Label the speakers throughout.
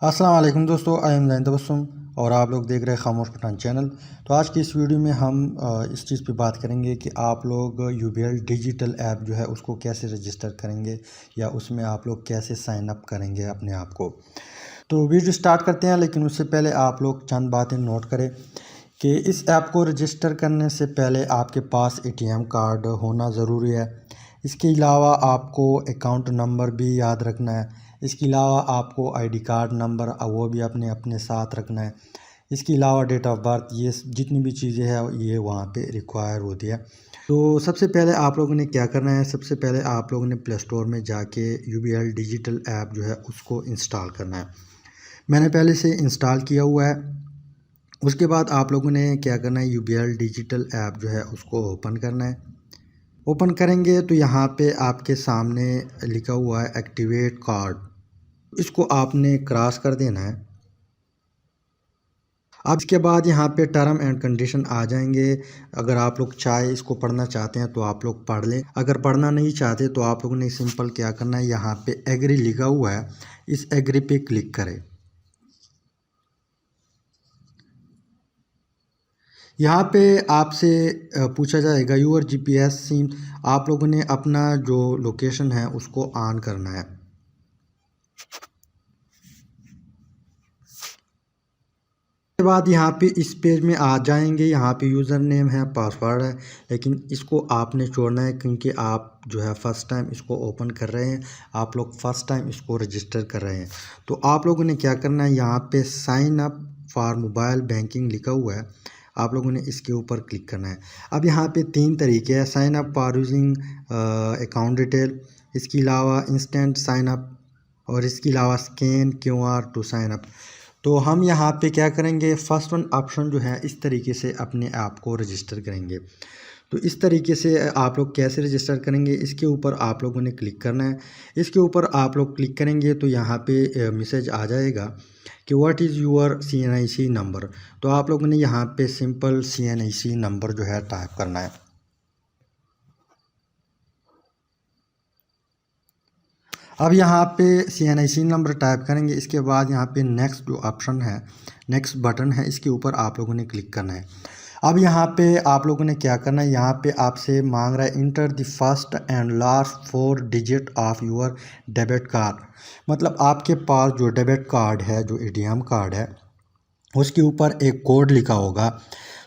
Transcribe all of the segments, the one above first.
Speaker 1: अस्सलाम वालेकुम दोस्तों, आई एम ज़ैन तबस्सुम और आप लोग देख रहे हैं खामोश पठान चैनल। तो आज की इस वीडियो में हम इस चीज़ पे बात करेंगे कि आप लोग यूबीएल डिजिटल ऐप जो है उसको कैसे रजिस्टर करेंगे या उसमें आप लोग कैसे साइन अप करेंगे अपने आप को। तो वीडियो स्टार्ट करते हैं, लेकिन उससे पहले आप लोग चंद बातें नोट करें कि इस ऐप को रजिस्टर करने से पहले आपके पास एटीएम कार्ड होना ज़रूरी है। इसके अलावा आपको अकाउंट नंबर भी याद रखना है। इसके अलावा आपको आईडी कार्ड नंबर वो भी अपने अपने साथ रखना है। इसके अलावा डेट ऑफ बर्थ, ये जितनी भी चीज़ें हैं ये वहाँ पे रिक्वायर होती है। तो सबसे पहले आप लोगों ने क्या करना है, सबसे पहले आप लोगों ने प्ले स्टोर में जाके यूबीएल डिजिटल ऐप जो है उसको इंस्टॉल करना है। मैंने पहले से इंस्टॉल किया हुआ है। उसके बाद आप लोगों ने क्या करना है, यूबीएल डिजिटल ऐप जो है उसको ओपन करना है। ओपन करेंगे तो यहाँ पे आपके सामने लिखा हुआ है एक्टिवेट कार्ड, इसको आपने क्रॉस कर देना है। अब इसके बाद यहाँ पे टर्म एंड कंडीशन आ जाएंगे। अगर आप लोग चाहे इसको पढ़ना चाहते हैं तो आप लोग पढ़ लें, अगर पढ़ना नहीं चाहते तो आप लोगों ने सिंपल क्या करना है, यहाँ पे एग्री लिखा हुआ है, इस एग्री पे क्लिक करें। यहाँ पे आपसे पूछा जाएगा यूर जीपीएस सिम, आप लोगों ने अपना जो लोकेशन है उसको ऑन करना है। के बाद यहाँ पे इस पेज में आ जाएंगे। यहाँ पे यूज़र नेम है, पासवर्ड है, लेकिन इसको आपने छोड़ना है क्योंकि आप जो है फ़र्स्ट टाइम इसको ओपन कर रहे हैं, आप लोग फ़र्स्ट टाइम इसको रजिस्टर कर रहे हैं। तो आप लोगों ने क्या करना है, यहाँ पे sign up for mobile banking लिखा हुआ है, आप लोगों ने इसके ऊपर क्लिक करना है। अब यहाँ पे 3 तरीके हैं, sign up for using account detail, इसके अलावा इंस्टेंट साइन अप और इसके अलावा scan QR to sign up. तो हम यहाँ पे क्या करेंगे, फर्स्ट वन ऑप्शन जो है इस तरीके से अपने ऐप को रजिस्टर करेंगे। तो इस तरीके से आप लोग कैसे रजिस्टर करेंगे, इसके ऊपर आप लोगों ने क्लिक करना है। इसके ऊपर आप लोग क्लिक करेंगे तो यहाँ पे मैसेज आ जाएगा कि what is your CNIC number. तो आप लोगों ने यहाँ पे सिंपल CNIC नंबर जो है टाइप करना है। अब यहाँ पे CNIC नंबर टाइप करेंगे, इसके बाद यहाँ पे नेक्स्ट जो ऑप्शन है, नेक्स्ट बटन है, इसके ऊपर आप लोगों ने क्लिक करना है। अब यहाँ पे आप लोगों ने क्या करना है, यहाँ पे आपसे मांग रहा है enter the first and last 4 digit of your debit card. मतलब आपके पास जो डेबिट कार्ड है, जो ATM कार्ड है, उसके ऊपर एक कोड लिखा होगा।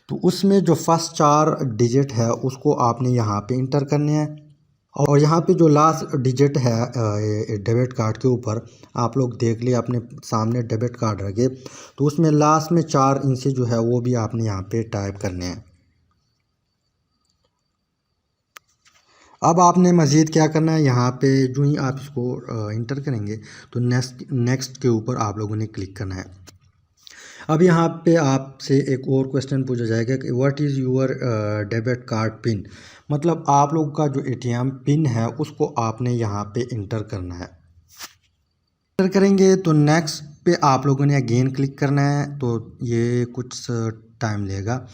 Speaker 1: तो उसमें जो फर्स्ट 4 डिजिट है उसको आपने यहाँ पे इंटर करने हैं। और यहाँ पे जो लास्ट डिजिट है डेबिट कार्ड के ऊपर, आप लोग देख लिए अपने सामने डेबिट कार्ड रखे, तो उसमें लास्ट में 4 इंचे जो है वो भी आपने यहाँ पे टाइप करने हैं। अब आपने मज़ीद क्या करना है, यहाँ पे जो ही आप इसको इंटर करेंगे तो नेक्स्ट के ऊपर आप लोगों ने क्लिक करना है। अब यहाँ पे आपसे एक और क्वेश्चन पूछा जाएगा कि what is your debit card pin. मतलब आप लोग का जो ATM पिन है उसको आपने यहाँ पे इंटर करना है। इंटर करेंगे तो नेक्स्ट पे आप लोगों ने अगेन क्लिक करना है, तो ये कुछ टाइम लेगा।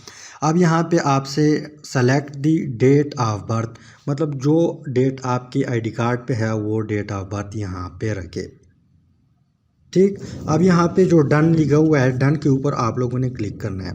Speaker 1: अब यहाँ पे आपसे select the date of birth, मतलब जो डेट आपकी आईडी कार्ड पे है वो डेट ऑफ बर्थ यहाँ पे रखे। ठीक, अब यहाँ पे जो डन लिखा हुआ है, डन के ऊपर आप लोगों ने क्लिक करना है।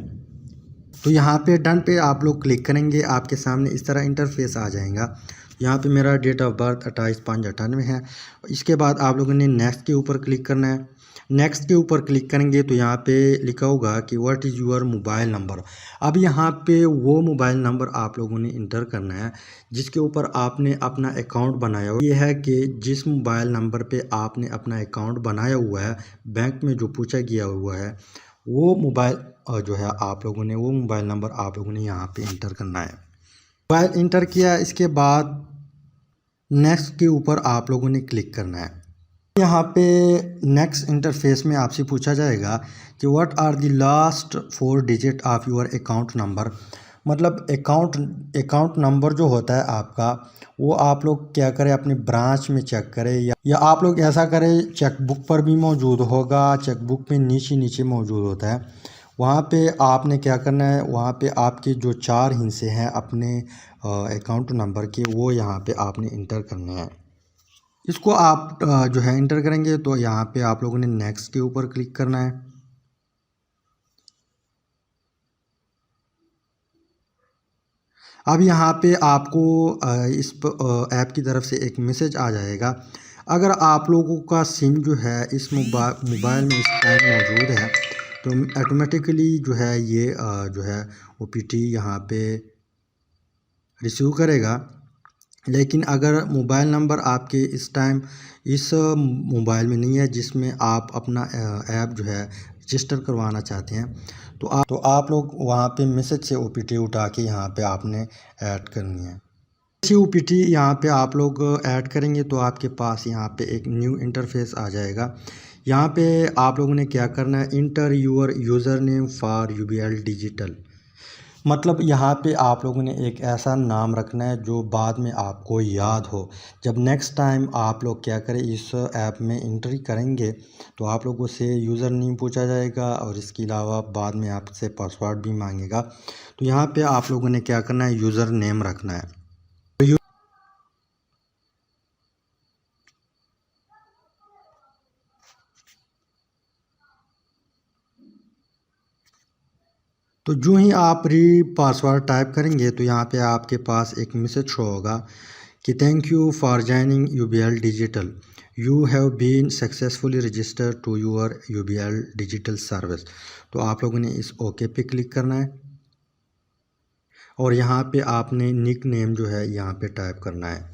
Speaker 1: तो यहाँ पे डन पे आप लोग क्लिक करेंगे, आपके सामने इस तरह इंटरफेस आ जाएगा। यहाँ पे मेरा डेट ऑफ बर्थ 28/5/98 है। इसके बाद आप लोगों ने नेक्स्ट के ऊपर क्लिक करना है। नेक्स्ट के ऊपर क्लिक करेंगे तो यहाँ पे लिखा होगा कि what is your mobile number. अब यहाँ पे वो मोबाइल नंबर आप लोगों ने इंटर करना है जिसके ऊपर आपने अपना अकाउंट बनाया हुआ। ये है कि जिस मोबाइल नंबर पे आपने अपना अकाउंट बनाया हुआ है, बैंक में जो पूछा गया हुआ है, वो मोबाइल जो है आप लोगों ने वो मोबाइल नंबर आप लोगों ने यहाँ पे इंटर करना है। मोबाइल इंटर किया, इसके बाद नेक्स्ट के ऊपर आप लोगों ने क्लिक करना है। यहाँ पे नेक्स्ट इंटरफेस में आपसे पूछा जाएगा कि what are the last 4 digit of your account number. मतलब अकाउंट नंबर जो होता है आपका, वो आप लोग क्या करें, अपने ब्रांच में चेक करें या आप लोग ऐसा करें, चेकबुक पर भी मौजूद होगा, चेकबुक में नीचे नीचे मौजूद होता है। वहाँ पे आपने क्या करना है, वहाँ पे आपके जो 4 हिस्से हैं अपने अकाउंट नंबर के, वो यहाँ पे आपने इंटर करने हैं। इसको आप जो है इंटर करेंगे तो यहाँ पे आप लोगों ने नेक्स्ट के ऊपर क्लिक करना है। अब यहाँ पे आपको इस ऐप की तरफ से एक मैसेज आ जाएगा। अगर आप लोगों का सिम जो है इस मोबाइल में इस टाइम मौजूद है तो ऑटोमेटिकली जो है ये जो है OPT यहाँ पे रिसीव करेगा। लेकिन अगर मोबाइल नंबर आपके इस टाइम इस मोबाइल में नहीं है जिसमें आप अपना ऐप जो है रजिस्टर करवाना चाहते हैं तो आप लोग वहाँ पे मैसेज से OPT उठा के यहाँ पे आपने ऐड करनी है। जैसे OPT यहाँ पे आप लोग ऐड करेंगे तो आपके पास यहाँ पे एक न्यू इंटरफेस आ जाएगा। यहाँ पे आप लोगों ने क्या करना है, enter your user name for UBL digital. मतलब यहाँ पे आप लोगों ने एक ऐसा नाम रखना है जो बाद में आपको याद हो। जब नेक्स्ट टाइम आप लोग क्या करें इस ऐप में एंट्री करेंगे तो आप लोगों से यूज़र नेम पूछा जाएगा और इसके अलावा बाद में आपसे पासवर्ड भी मांगेगा। तो यहाँ पे आप लोगों ने क्या करना है, यूज़र नेम रखना है। तो जो ही आप पासवर्ड टाइप करेंगे तो यहाँ पे आपके पास एक मैसेज शो होगा कि thank you for joining UBL digital, you have been successfully registered to your UBL digital service. तो आप लोगों ने इस ओके पे क्लिक करना है और यहाँ पे आपने निक नेम जो है यहाँ पे टाइप करना है।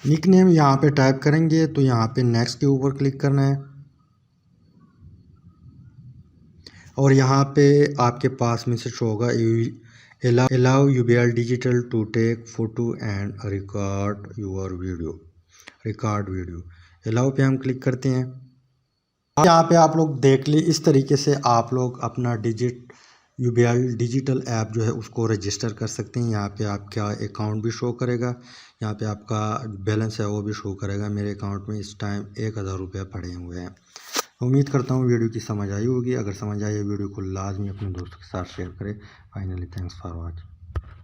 Speaker 1: निक नेम यहाँ पे टाइप करेंगे तो यहाँ पे नेक्स्ट के ऊपर क्लिक करना है और यहाँ पे आपके पास मैसेज होगा allow UBL digital to take photo and record video. Allow पे हम क्लिक करते हैं। यहाँ पे आप लोग देख ली, इस तरीके से आप लोग अपना UBL डिजिटल ऐप जो है उसको रजिस्टर कर सकते हैं। यहाँ पे आपका अकाउंट भी शो करेगा, यहाँ पे आपका बैलेंस है वो भी शो करेगा। मेरे अकाउंट में इस टाइम 1000 रुपये पड़े हुए हैं। उम्मीद करता हूँ वीडियो की समझ आई होगी। अगर समझ आई है वीडियो को लाजमी अपने दोस्तों के साथ शेयर करें। Finally thanks for watching.